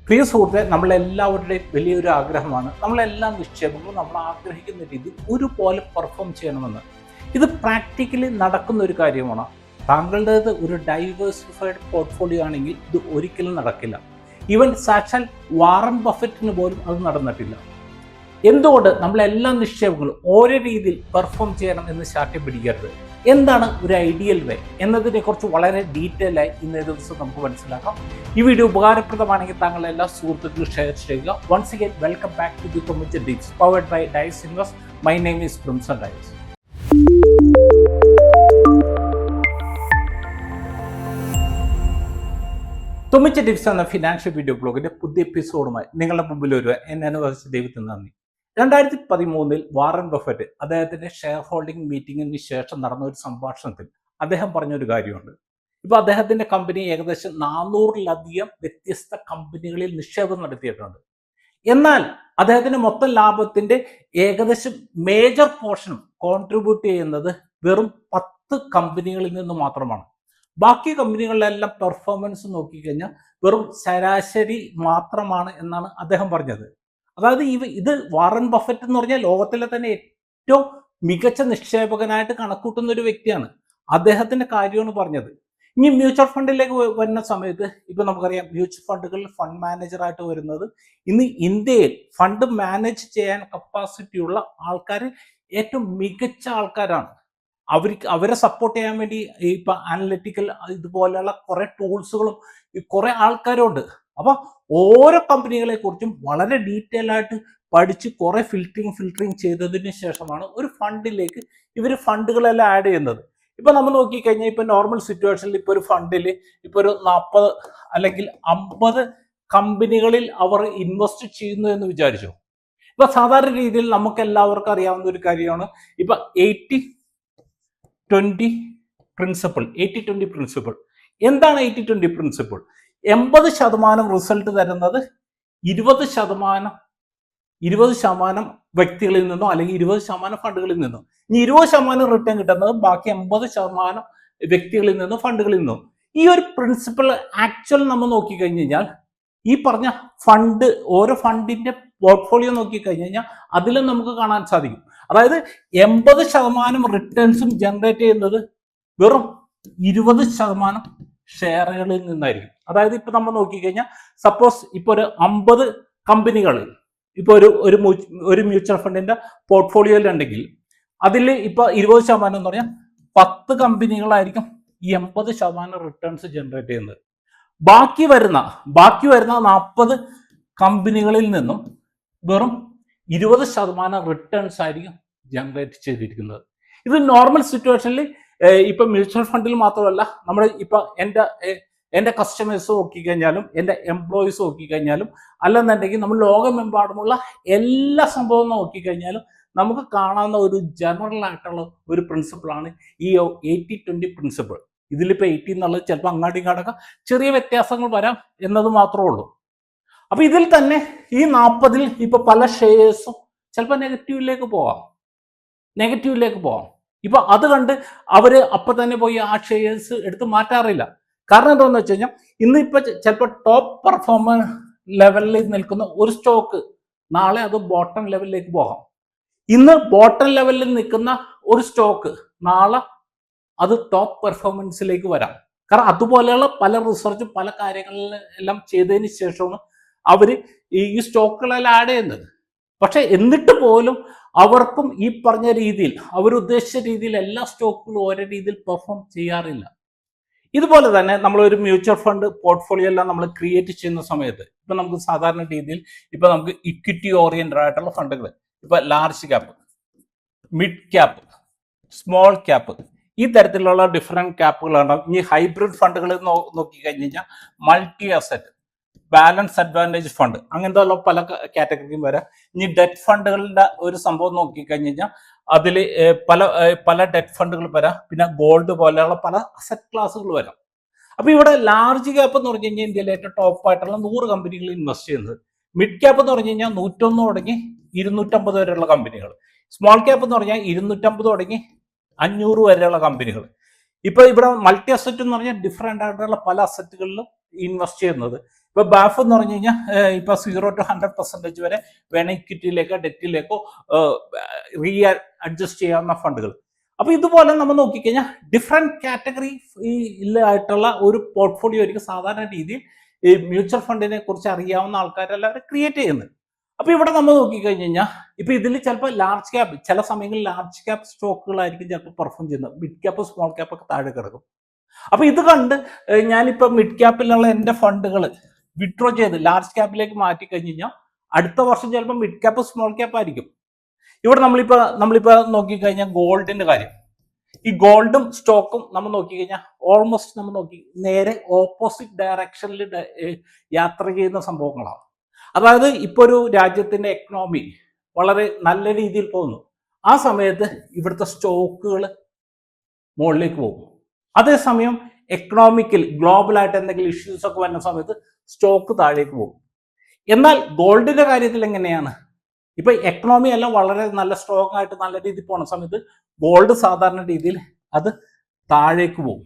പ്രിയ സുഹൃത്തെ, നമ്മളെല്ലാവരുടെയും വലിയൊരു ആഗ്രഹമാണ് നമ്മളെല്ലാ നിക്ഷേപങ്ങളും നമ്മൾ ആഗ്രഹിക്കുന്ന രീതിയിൽ ഒരുപോലെ പെർഫോം ചെയ്യണമെന്ന്. ഇത് പ്രാക്ടിക്കലി നടക്കുന്ന ഒരു കാര്യമാണ്. താങ്കളുടേത് ഒരു ഡൈവേഴ്സിഫൈഡ് പോർട്ട്ഫോളിയോ ആണെങ്കിൽ ഇത് ഒരിക്കലും നടക്കില്ല. ഈവൻ സാക്ഷാൽ വാറൻ ബഫറ്റിന് പോലും അത് നടന്നിട്ടില്ല. എന്തുകൊണ്ട് നമ്മളെല്ലാ നിക്ഷേപങ്ങളും ഓരോ രീതിയിൽ പെർഫോം ചെയ്യണം എന്ന് ശാഠ്യം പിടിക്കരുത്? എന്താണ് ഒരു ഐഡിയൽ വേ എന്നതിനെക്കുറിച്ച് വളരെ ഡീറ്റെയിൽ ആയി ഇന്നേ ദിവസം നമുക്ക് മനസ്സിലാക്കാം. ഈ വീഡിയോ ഉപകാരപ്രദമാണെങ്കിൽ താങ്കൾ എല്ലാ സുഹൃത്തുക്കളും ഷെയർ ചെയ്യുക. Once again welcome back to the തുമ്മിച്ച tips powered by Dias invest. My name is Prinson Dias. തുമ്മിച്ച ടിപ്സ് എന്ന ഫിനാൻഷ്യൽ വീഡിയോ ബ്ലോഗിന്റെ പുതിയ എപ്പിസോഡുമായി നിങ്ങളുടെ മുമ്പിൽ വരുവാൻ എന്നെ അനുവദിച്ച ദൈവത്തിന് നന്ദി. 2013 വാറൻ ബഫറ്റ് അദ്ദേഹത്തിന്റെ ഷെയർ ഹോൾഡിംഗ് മീറ്റിംഗിന് ശേഷം നടന്ന ഒരു സംഭാഷണത്തിൽ അദ്ദേഹം പറഞ്ഞൊരു കാര്യമുണ്ട്. ഇപ്പൊ അദ്ദേഹത്തിന്റെ കമ്പനി ഏകദേശം 400-ലധികം വ്യത്യസ്ത കമ്പനികളിൽ നിക്ഷേപം നടത്തിയിട്ടുണ്ട്. എന്നാൽ അദ്ദേഹത്തിന്റെ മൊത്തം ലാഭത്തിന്റെ ഏകദേശം മേജർ പോർഷനും കോൺട്രിബ്യൂട്ട് ചെയ്യുന്നത് വെറും 10 കമ്പനികളിൽ നിന്ന് മാത്രമാണ്. ബാക്കി കമ്പനികളിലെല്ലാം പെർഫോമൻസ് നോക്കിക്കഴിഞ്ഞാൽ വെറും ശരാശരി മാത്രമാണ് എന്നാണ് അദ്ദേഹം പറഞ്ഞത്. അതായത് ഇത് വാറൻ ബഫറ്റ് എന്ന് പറഞ്ഞാൽ ലോകത്തിലെ തന്നെ ഏറ്റവും മികച്ച നിക്ഷേപകനായിട്ട് കണക്കൂട്ടുന്ന ഒരു വ്യക്തിയാണ്. അദ്ദേഹത്തിന്റെ കാര്യമാണ് പറഞ്ഞത്. ഇനി മ്യൂച്വൽ ഫണ്ടിലേക്ക് വരുന്ന സമയത്ത് ഇപ്പൊ നമുക്കറിയാം, മ്യൂച്വൽ ഫണ്ടുകളിൽ ഫണ്ട് മാനേജറായിട്ട് വരുന്നത് ഇന്ന് ഇന്ത്യയിൽ ഫണ്ട് മാനേജ് ചെയ്യാൻ കപ്പാസിറ്റിയുള്ള ആൾക്കാർ ഏറ്റവും മികച്ച ആൾക്കാരാണ്. അവരെ സപ്പോർട്ട് ചെയ്യാൻ വേണ്ടി ഇപ്പൊ അനലിറ്റിക്കൽ ഇതുപോലെയുള്ള കുറെ ടൂൾസുകളും കുറെ ആൾക്കാരും ഉണ്ട്. അപ്പൊ ഓരോ കമ്പനികളെ കുറിച്ചും വളരെ ഡീറ്റെയിൽ ആയിട്ട് പഠിച്ച് കുറെ ഫിൽറ്ററിങ് ചെയ്തതിന് ശേഷമാണ് ഒരു ഫണ്ടിലേക്ക് ഇവർ ഫണ്ടുകളെല്ലാം ആഡ് ചെയ്യുന്നത്. ഇപ്പൊ നമ്മൾ നോക്കിക്കഴിഞ്ഞാൽ ഇപ്പൊ നോർമൽ സിറ്റുവേഷനിൽ ഇപ്പൊ ഒരു ഫണ്ടിൽ ഇപ്പൊ ഒരു 40 അല്ലെങ്കിൽ 50 കമ്പനികളിൽ അവർ ഇൻവെസ്റ്റ് ചെയ്യുന്നു എന്ന് വിചാരിച്ചു. ഇപ്പൊ സാധാരണ രീതിയിൽ നമുക്ക് എല്ലാവർക്കും അറിയാവുന്ന ഒരു കാര്യമാണ് ഇപ്പൊ 80-20 പ്രിൻസിപ്പിൾ. 80-20 പ്രിൻസിപ്പിൾ എന്താണ്? 80-20 പ്രിൻസിപ്പിൾ 80% റിസൾട്ട് തരുന്നത് 20% വ്യക്തികളിൽ നിന്നോ അല്ലെങ്കിൽ 20% ഫണ്ടുകളിൽ നിന്നോ. ഇനി 20% റിട്ടേൺ കിട്ടുന്നത് ബാക്കി 80% വ്യക്തികളിൽ നിന്നോ ഫണ്ടുകളിൽ നിന്നോ. ഈ ഒരു പ്രിൻസിപ്പിൾ ആക്ച്വൽ നമ്മൾ നോക്കിക്കഴിഞ്ഞ് കഴിഞ്ഞാൽ ഈ പറഞ്ഞ ഫണ്ട് ഓരോ ഫണ്ടിന്റെ പോർട്ട്ഫോളിയോ നോക്കിക്കഴിഞ്ഞ് കഴിഞ്ഞാൽ അതിലും നമുക്ക് കാണാൻ സാധിക്കും. അതായത് 80% റിട്ടേൺസും ജനറേറ്റ് ചെയ്യുന്നത് വെറും 20% ഷെയറുകളിൽ നിന്നായിരിക്കും. അതായത് ഇപ്പൊ നമ്മൾ നോക്കിക്കഴിഞ്ഞാൽ സപ്പോസ് ഇപ്പൊ ഒരു 50 കമ്പനികളിൽ ഇപ്പൊ ഒരു മ്യൂച്വൽ ഫണ്ടിന്റെ പോർട്ട്ഫോളിയോയിലുണ്ടെങ്കിൽ അതിൽ ഇപ്പൊ 20% എന്ന് പറഞ്ഞാൽ 10 കമ്പനികളായിരിക്കും ഈ 80% റിട്ടേൺസ് ജനറേറ്റ് ചെയ്യുന്നത്. ബാക്കി വരുന്ന 40 കമ്പനികളിൽ നിന്നും വെറും 20% റിട്ടേൺസ് ആയിരിക്കും ജനറേറ്റ് ചെയ്തിരിക്കുന്നത്. ഇത് നോർമൽ സിറ്റുവേഷനിൽ ഇപ്പൊ മ്യൂച്വൽ ഫണ്ടിൽ മാത്രമല്ല, നമ്മൾ ഇപ്പൊ എന്റെ കസ്റ്റമേഴ്സ് നോക്കിക്കഴിഞ്ഞാലും എൻ്റെ എംപ്ലോയീസ് നോക്കിക്കഴിഞ്ഞാലും അല്ലെന്നുണ്ടെങ്കിൽ നമ്മൾ ലോകമെമ്പാടുമുള്ള എല്ലാ സംഭവവും നോക്കിക്കഴിഞ്ഞാലും നമുക്ക് കാണാവുന്ന ഒരു ജനറൽ ആയിട്ടുള്ള ഒരു പ്രിൻസിപ്പിളാണ് ഈ 80-20 പ്രിൻസിപ്പിൾ. ഇതിലിപ്പോ 80 എന്നുള്ളത് ചിലപ്പോൾ അങ്ങാട്ടും ഇങ്ങാട്ടൊക്കെ ചെറിയ വ്യത്യാസങ്ങൾ വരാം എന്നത് മാത്രമേ ഉള്ളൂ. അപ്പൊ ഇതിൽ തന്നെ ഈ 40-ൽ ഇപ്പൊ പല ഷെയർസും ചിലപ്പോൾ നെഗറ്റീവിലേക്ക് പോവാം. ഇപ്പൊ അത് കണ്ട് അവര് അപ്പൊ തന്നെ പോയി ആ ഷെയർസ് എടുത്ത് മാറ്റാറില്ല. കാരണം എന്താണെന്ന് വെച്ച് കഴിഞ്ഞാൽ ഇന്നിപ്പോ ചിലപ്പോൾ ടോപ്പ് പെർഫോമർ ലെവലിൽ നിൽക്കുന്ന ഒരു സ്റ്റോക്ക് നാളെ അത് ബോട്ടം ലെവലിലേക്ക് പോകാം. ഇന്ന് ബോട്ടം ലെവലിൽ നിൽക്കുന്ന ഒരു സ്റ്റോക്ക് നാളെ അത് ടോപ്പ് പെർഫോമൻസിലേക്ക് വരാം. കാരണം അതുപോലെയുള്ള പല റിസർച്ചും പല കാര്യങ്ങളിലെല്ലാം ചെയ്തതിന് ശേഷമാണ് അവര് ഈ സ്റ്റോക്കുകളെല്ലാം ആഡ് ചെയ്യുന്നത്. പക്ഷെ എന്നിട്ട് പോലും അവർക്കും ഈ പറഞ്ഞ രീതിയിൽ അവരുദ്ദേശിച്ച രീതിയിൽ എല്ലാ സ്റ്റോക്കുകളും ഓരോ രീതിയിൽ പെർഫോം ചെയ്യാറില്ല. ഇതുപോലെ തന്നെ നമ്മളൊരു മ്യൂച്വൽ ഫണ്ട് പോർട്ട്ഫോളിയോ എല്ലാം നമ്മൾ ക്രിയേറ്റ് ചെയ്യുന്ന സമയത്ത് ഇപ്പൊ നമുക്ക് സാധാരണ രീതിയിൽ ഇപ്പൊ നമുക്ക് ഇക്വിറ്റി ഓറിയന്റഡ് ആയിട്ടുള്ള ഫണ്ടുകൾ, ഇപ്പൊ large cap, mid cap, small cap, ഈ തരത്തിലുള്ള ഡിഫറെന്റ് ക്യാപ്പുകളുണ്ടാവും. ഇനി ഹൈബ്രിഡ് ഫണ്ടുകൾ നോക്കിക്കഴിഞ്ഞ് കഴിഞ്ഞാൽ multi asset, balance advantage fund, അങ്ങനത്തെ ഉള്ള പല കാറ്റഗറിയും വരാം. ഇനി ഡെറ്റ് ഫണ്ടുകളുടെ ഒരു സംഭവം നോക്കിക്കഴിഞ്ഞ് കഴിഞ്ഞാൽ അതിൽ പല ഡെറ്റ് ഫണ്ടുകൾ വരാം. പിന്നെ ഗോൾഡ് പോലെയുള്ള പല അസറ്റ് ക്ലാസ്സുകൾ വരാം. അപ്പൊ ഇവിടെ ലാർജ് ക്യാപ്പ് എന്ന് പറഞ്ഞു കഴിഞ്ഞാൽ ഇന്ത്യയിലെ ഏറ്റവും ടോപ്പ് ആയിട്ടുള്ള 100 കമ്പനികൾ ഇൻവെസ്റ്റ് ചെയ്യുന്നത്. മിഡ് ക്യാപ്പ് എന്ന് പറഞ്ഞു കഴിഞ്ഞാൽ 101 തുടങ്ങി 250 വരെയുള്ള കമ്പനികൾ. സ്മോൾ ക്യാപ്പ് എന്ന് പറഞ്ഞാൽ 250 തുടങ്ങി 500 വരെയുള്ള കമ്പനികൾ. ഇപ്പൊ ഇവിടെ മൾട്ടി അസറ്റ് എന്ന് പറഞ്ഞാൽ ഡിഫറെന്റ് ആയിട്ടുള്ള പല അസറ്റുകളിലും ഇൻവെസ്റ്റ് ചെയ്യുന്നത്. ഇപ്പൊ ബാഫ് എന്ന് പറഞ്ഞു കഴിഞ്ഞാൽ ഇപ്പൊ 0 to 100% വരെ വേണം ഇക്വിറ്റിയിലേക്കോ ഡെറ്റിലേക്കോ റീ അഡ്ജസ്റ്റ് ചെയ്യാവുന്ന ഫണ്ടുകൾ. അപ്പൊ ഇതുപോലെ നമ്മൾ നോക്കിക്കഴിഞ്ഞാൽ ഡിഫറെന്റ് കാറ്റഗറി ആയിട്ടുള്ള ഒരു പോർട്ട്ഫോളിയോ ആയിരിക്കും സാധാരണ രീതിയിൽ ഈ മ്യൂച്വൽ ഫണ്ടിനെ കുറിച്ച് അറിയാവുന്ന ആൾക്കാരെല്ലാവരും ക്രിയേറ്റ് ചെയ്യുന്നത്. അപ്പൊ ഇവിടെ നമ്മൾ നോക്കിക്കഴിഞ്ഞ് കഴിഞ്ഞാൽ ഇപ്പൊ ഇതിൽ ചിലപ്പോൾ ലാർജ് ക്യാപ്പ്, ചില സമയങ്ങളിൽ ലാർജ് ക്യാപ്പ് സ്റ്റോക്കുകളായിരിക്കും ചിലപ്പോൾ പെർഫോം ചെയ്യുന്നത്. മിഡ് ക്യാപ്പ് സ്മോൾ ക്യാപ്പ് ഒക്കെ താഴെ കിടക്കും. അപ്പൊ ഇത് കണ്ട് ഞാനിപ്പോ മിഡ് ക്യാപ്പിലുള്ള എന്റെ ഫണ്ടുകൾ വിഡ്രോ ചെയ്ത് ലാർജ് ക്യാപ്പിലേക്ക് മാറ്റി കഴിഞ്ഞ് കഴിഞ്ഞാൽ അടുത്ത വർഷം ചിലപ്പോൾ മിഡ് ക്യാപ്പ് സ്മോൾ ക്യാപ്പ് ആയിരിക്കും. ഇവിടെ നമ്മളിപ്പോ നോക്കിക്കഴിഞ്ഞാൽ ഗോൾഡിന്റെ കാര്യം, ഈ ഗോൾഡും സ്റ്റോക്കും നമ്മൾ നോക്കിക്കഴിഞ്ഞാൽ ഓൾമോസ്റ്റ് നമ്മൾ നോക്കി നേരെ ഓപ്പോസിറ്റ് ഡയറക്ഷനിൽ യാത്ര ചെയ്യുന്ന സംഭവങ്ങളാണ്. അതായത് ഇപ്പൊ ഒരു രാജ്യത്തിന്റെ എക്കണോമി വളരെ നല്ല രീതിയിൽ പോകുന്നു, ആ സമയത്ത് ഇവിടുത്തെ സ്റ്റോക്കുകൾ മുകളിലേക്ക് പോകും. അതേസമയം എക്കണോമിക്കൽ ഗ്ലോബലായിട്ട് എന്തെങ്കിലും ഇഷ്യൂസ് ഒക്കെ വരുന്ന സമയത്ത് സ്റ്റോക്ക് താഴേക്ക് പോകും. എന്നാൽ ഗോൾഡിന്റെ കാര്യത്തിൽ എങ്ങനെയാണ്? ഇപ്പൊ എക്കണോമി എല്ലാം വളരെ നല്ല സ്ട്രോങ് ആയിട്ട് നല്ല രീതിയിൽ പോണ സമയത്ത് ഗോൾഡ് സാധാരണ രീതിയിൽ അത് താഴേക്ക് പോകും.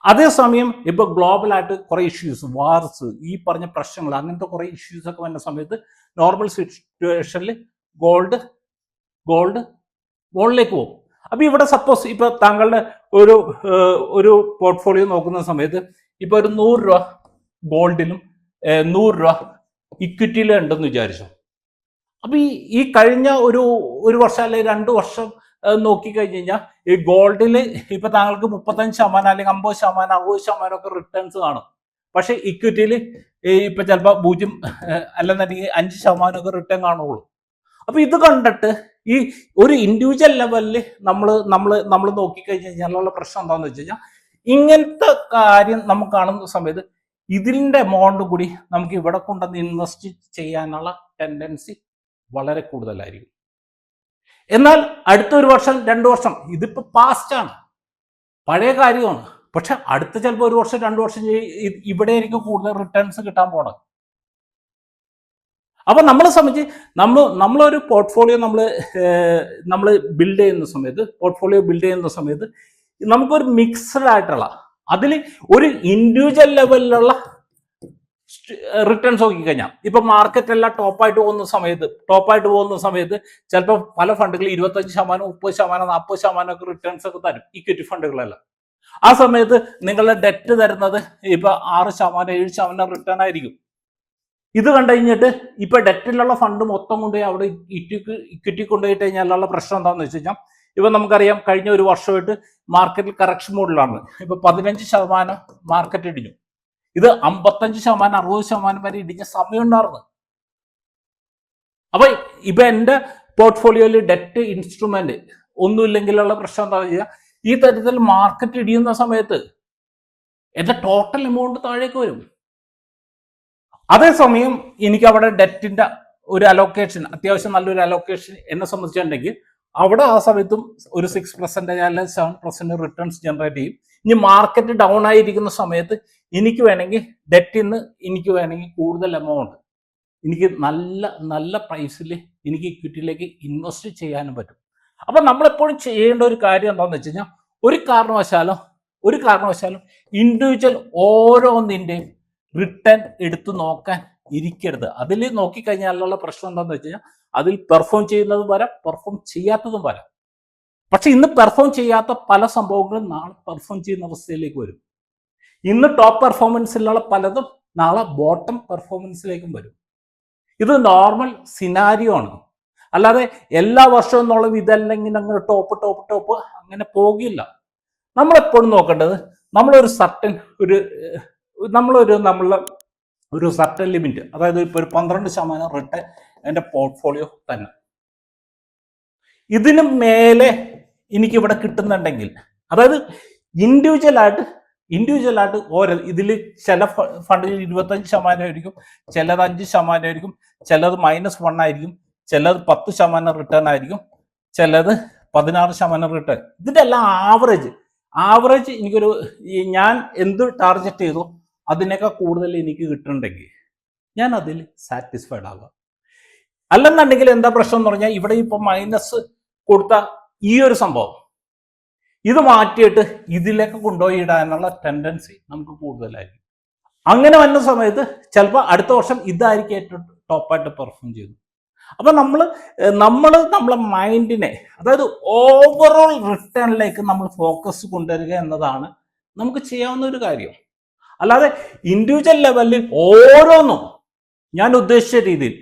അതേസമയം ഇപ്പൊ ഗ്ലോബലായിട്ട് കുറെ ഇഷ്യൂസ്, വാർസ്, ഈ പറഞ്ഞ പ്രശ്നങ്ങൾ, അങ്ങനത്തെ കുറെ ഇഷ്യൂസ് ഒക്കെ വരുന്ന സമയത്ത് നോർമൽ സിറ്റുവേഷനിൽ ഗോൾഡ് മുകളിലേക്ക് പോകും. അപ്പൊ ഇവിടെ സപ്പോസ് ഇപ്പൊ താങ്കളുടെ ഒരു പോർട്ട്ഫോളിയോ നോക്കുന്ന സമയത്ത് ഇപ്പൊ ഒരു 100 രൂപ ഗോൾഡിലും 100 രൂപ ഇക്വിറ്റിയിലും ഉണ്ടെന്ന് വിചാരിച്ചു. അപ്പൊ ഈ കഴിഞ്ഞ ഒരു വർഷം അല്ലെങ്കിൽ 2 വർഷം നോക്കിക്കഴിഞ്ഞ് കഴിഞ്ഞാൽ ഈ ഗോൾഡിൽ ഇപ്പൊ താങ്കൾക്ക് 35% അല്ലെങ്കിൽ 50%, 60% ഒക്കെ റിട്ടേൺസ് കാണും. പക്ഷെ ഇക്വിറ്റിയിൽ ഇപ്പൊ ചിലപ്പോൾ 0 അല്ലെന്നുണ്ടെങ്കിൽ 5% ഒക്കെ റിട്ടേൺ കാണുള്ളൂ. അപ്പൊ ഇത് കണ്ടിട്ട് ഈ ഒരു ഇൻഡിവിജ്വൽ ലെവലിൽ നമ്മൾ നോക്കിക്കഴിഞ്ഞ് കഴിഞ്ഞാലുള്ള പ്രശ്നം എന്താണെന്ന് വെച്ച് കഴിഞ്ഞാൽ ഇങ്ങനത്തെ കാര്യം നമുക്ക് കാണുന്ന സമയത്ത് ഇതിന്റെ എമൗണ്ട് കൂടി നമുക്ക് ഇവിടെ കൊണ്ടുവന്ന് ഇൻവെസ്റ്റ് ചെയ്യാനുള്ള ടെൻഡൻസി വളരെ കൂടുതലായിരിക്കും. എന്നാൽ അടുത്ത 1 വർഷം 2 വർഷം ഇതിപ്പോ പാസ്റ്റാണ്, പഴയ കാര്യമാണ്. പക്ഷെ അടുത്ത ചിലപ്പോൾ 1 വർഷം 2 വർഷം ഇവിടെ ആയിരിക്കും കൂടുതൽ റിട്ടേൺസ് കിട്ടാൻ പോണത്. അപ്പൊ നമ്മളെ സംബന്ധിച്ച് നമ്മളൊരു പോർട്ട്ഫോളിയോ നമ്മൾ ബിൽഡ് ചെയ്യുന്ന സമയത്ത് നമുക്കൊരു മിക്സഡ് ആയിട്ടുള്ള അതിൽ ഒരു ഇൻഡിവിജ്വൽ ലെവലിലുള്ള റിട്ടേൺസ് നോക്കിക്കഴിഞ്ഞാൽ ഇപ്പൊ മാർക്കറ്റ് എല്ലാം ടോപ്പായിട്ട് പോകുന്ന സമയത്ത് ചിലപ്പോൾ പല ഫണ്ടുകൾ 25%, 30%, 40% ഒക്കെ റിട്ടേൺസ് ഒക്കെ തരും, ഇക്വിറ്റി ഫണ്ടുകളെല്ലാം. ആ സമയത്ത് നിങ്ങളുടെ ഡെറ്റ് തരുന്നത് ഇപ്പൊ 6%, 7% റിട്ടേൺ ആയിരിക്കും. ഇത് കണ്ടു കഴിഞ്ഞിട്ട് ഇപ്പൊ ഡെറ്റിലുള്ള ഫണ്ട് മൊത്തം കൊണ്ടുപോയി അവിടെ ഇക്വിറ്റി കൊണ്ടുപോയിട്ട് കഴിഞ്ഞാലുള്ള പ്രശ്നം എന്താണെന്ന് വെച്ച് കഴിഞ്ഞാൽ ഇപ്പൊ നമുക്കറിയാം കഴിഞ്ഞ 1 വർഷമായിട്ട് മാർക്കറ്റിൽ കറക്ഷൻ മോഡിലാണ്. ഇപ്പൊ 15% മാർക്കറ്റ് ഇടിഞ്ഞു. ഇത് 55%, 60% വരെ ഇടിഞ്ഞ സമയം ഉണ്ടായിരുന്നു. അപ്പൊ ഇപ്പൊ എന്റെ പോർട്ട്ഫോളിയോയിൽ ഡെറ്റ് ഇൻസ്ട്രുമെന്റ് ഒന്നുമില്ലെങ്കിലുള്ള പ്രശ്നം എന്താ വെച്ചാൽ ഈ തരത്തിൽ മാർക്കറ്റ് ഇടിയുന്ന സമയത്ത് എന്റെ ടോട്ടൽ എമൗണ്ട് താഴേക്ക് വരും. അതേസമയം എനിക്ക് അവിടെ ഡെറ്റിന്റെ ഒരു അലോക്കേഷൻ, അത്യാവശ്യം നല്ലൊരു അലോക്കേഷൻ എന്നെ സംബന്ധിച്ചിട്ടുണ്ടെങ്കിൽ അവിടെ ആ സമയത്തും ഒരു 6% അല്ലെങ്കിൽ 7% റിട്ടേൺസ് ജനറേറ്റ് ചെയ്യും. ഇനി മാർക്കറ്റ് ഡൗൺ ആയിരിക്കുന്ന സമയത്ത് എനിക്ക് വേണമെങ്കിൽ ഡെറ്റിൽ നിന്ന് എനിക്ക് വേണമെങ്കിൽ കൂടുതൽ എമൗണ്ട് എനിക്ക് നല്ല പ്രൈസിൽ എനിക്ക് ഇക്വിറ്റിയിലേക്ക് ഇൻവെസ്റ്റ് ചെയ്യാനും പറ്റും. അപ്പൊ നമ്മളെപ്പോഴും ചെയ്യേണ്ട ഒരു കാര്യം എന്താണെന്ന് വെച്ച് കഴിഞ്ഞാൽ ഒരു കാരണവശാലും ഇൻഡിവിജ്വൽ ഓരോന്നിൻ്റെയും റിട്ടേൺ എടുത്തു നോക്കാൻ ഇരിക്കരുത്. അതിൽ നോക്കിക്കഴിഞ്ഞാലുള്ള പ്രശ്നം എന്താണെന്ന് വെച്ച് കഴിഞ്ഞാൽ അതിൽ പെർഫോം ചെയ്യുന്നതും വരാം, പെർഫോം ചെയ്യാത്തതും വരാം. പക്ഷെ ഇന്ന് പെർഫോം ചെയ്യാത്ത പല സംഭവങ്ങളും നാളെ പെർഫോം ചെയ്യുന്ന അവസ്ഥയിലേക്ക് വരും. ഇന്ന് ടോപ്പ് പെർഫോമൻസിലുള്ള പലതും നാളെ ബോട്ടം പെർഫോമൻസിലേക്കും വരും. ഇത് നോർമൽ സിനാരിയോ ആണ്. അല്ലാതെ എല്ലാ വർഷവും എന്നുള്ള ഇതല്ലെങ്കിൽ അങ്ങനെ ടോപ്പ് അങ്ങനെ പോകില്ല. നമ്മളെപ്പോഴും നോക്കേണ്ടത് നമ്മളൊരു സർട്ടൻ ലിമിറ്റ്, അതായത് ഇപ്പോൾ ഒരു 12% റിട്ടേൺ എൻ്റെ പോർട്ട്ഫോളിയോ തന്നെ. ഇതിന് മേലെ എനിക്കിവിടെ കിട്ടുന്നുണ്ടെങ്കിൽ, അതായത് ഇൻഡിവിജ്വലായിട്ട് ഓരോ ഇതിൽ ചില ഫണ്ടിൽ 25% ആയിരിക്കും, ചിലത് 5% ആയിരിക്കും, ചിലത് -1 ആയിരിക്കും, ചിലത് 10% റിട്ടേൺ ആയിരിക്കും, ചിലത് 16% റിട്ടേൺ. ഇതിൻ്റെ എല്ലാം ആവറേജ് ഞാൻ എന്ത് ടാർഗറ്റ് ചെയ്തു അതിനേക്കാൾ കൂടുതൽ എനിക്ക് കിട്ടുന്നുണ്ടെങ്കിൽ ഞാൻ അതിൽ സാറ്റിസ്ഫൈഡ് ആകാം. അല്ലെന്നുണ്ടെങ്കിൽ എന്താ പ്രശ്നം എന്ന് പറഞ്ഞാൽ ഇവിടെ ഇപ്പൊ മൈനസ് കൊടുത്ത ഈ ഒരു സംഭവം ഇത് മാറ്റിയിട്ട് ഇതിലേക്ക് കൊണ്ടുപോയി ഇടാനുള്ള ടെൻഡൻസി നമുക്ക് കൂടുതലായിരിക്കും. അങ്ങനെ വന്ന സമയത്ത് ചിലപ്പോൾ അടുത്ത വർഷം ഇതായിരിക്കും ഏറ്റവും ടോപ്പായിട്ട് പെർഫോം ചെയ്യുന്നത്. അപ്പം നമ്മളെ മൈൻഡിനെ, അതായത് ഓവറോൾ റിട്ടേണിലേക്ക് നമ്മൾ ഫോക്കസ് കൊണ്ടുവരിക എന്നതാണ് നമുക്ക് ചെയ്യാവുന്ന ഒരു കാര്യം. അല്ലാതെ ഇൻഡിവിജ്വൽ ലെവലിൽ ഓരോന്നും ഞാൻ ഉദ്ദേശിച്ച രീതിയിൽ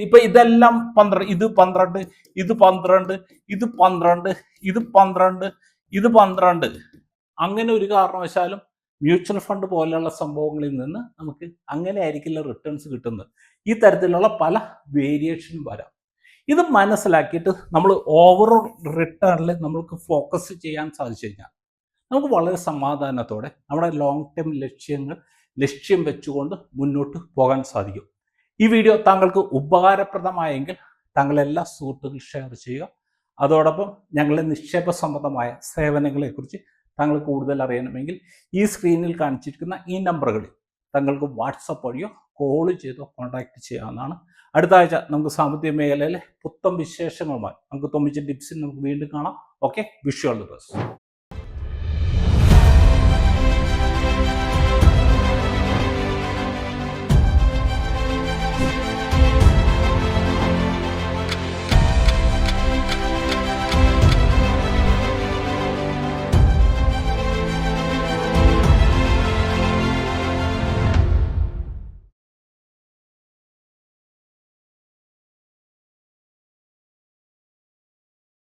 ഇപ്പൊ ഇതെല്ലാം 12, ഇത് 12, ഇത് 12, ഇത് 12, ഇത് 12, ഇത് 12, അങ്ങനെ ഒരു കാരണവശാലും മ്യൂച്വൽ ഫണ്ട് പോലെയുള്ള സംഭവങ്ങളിൽ നിന്ന് നമുക്ക് അങ്ങനെ ആയിരിക്കില്ല റിട്ടേൺസ് കിട്ടുന്നത്. ഈ തരത്തിലുള്ള പല വേരിയേഷനും വരാം. ഇത് മനസ്സിലാക്കിയിട്ട് നമ്മൾ ഓവറോൾ റിട്ടേണിൽ നമ്മൾക്ക് ഫോക്കസ് ചെയ്യാൻ സാധിച്ചു കഴിഞ്ഞാൽ നമുക്ക് വളരെ സമാധാനത്തോടെ നമ്മുടെ ലോങ് ടേം ലക്ഷ്യം വെച്ചുകൊണ്ട് മുന്നോട്ട് പോകാൻ സാധിക്കും. ഈ വീഡിയോ താങ്കൾക്ക് ഉപകാരപ്രദമായെങ്കിൽ താങ്കൾ എല്ലാ സുഹൃത്തുക്കളും ഷെയർ ചെയ്യുക. അതോടൊപ്പം ഞങ്ങളുടെ നിക്ഷേപ സംബന്ധമായ സേവനങ്ങളെക്കുറിച്ച് താങ്കൾ കൂടുതൽ അറിയണമെങ്കിൽ ഈ സ്ക്രീനിൽ കാണിച്ചിരിക്കുന്ന ഈ നമ്പറുകളിൽ താങ്കൾക്ക് വാട്സപ്പ് വഴിയോ കോൾ ചെയ്തോ കോൺടാക്ട് ചെയ്യാവുന്നതാണ്. അടുത്ത ആഴ്ച നമുക്ക് സാമ്പത്തിക മേഖലയിലെ പുത്തൻ വിശേഷങ്ങളുമായി നമുക്ക് തൊമ്മിച്ച ടിപ്സിൽ നമുക്ക് വീണ്ടും കാണാം. Okay, wish you all the best.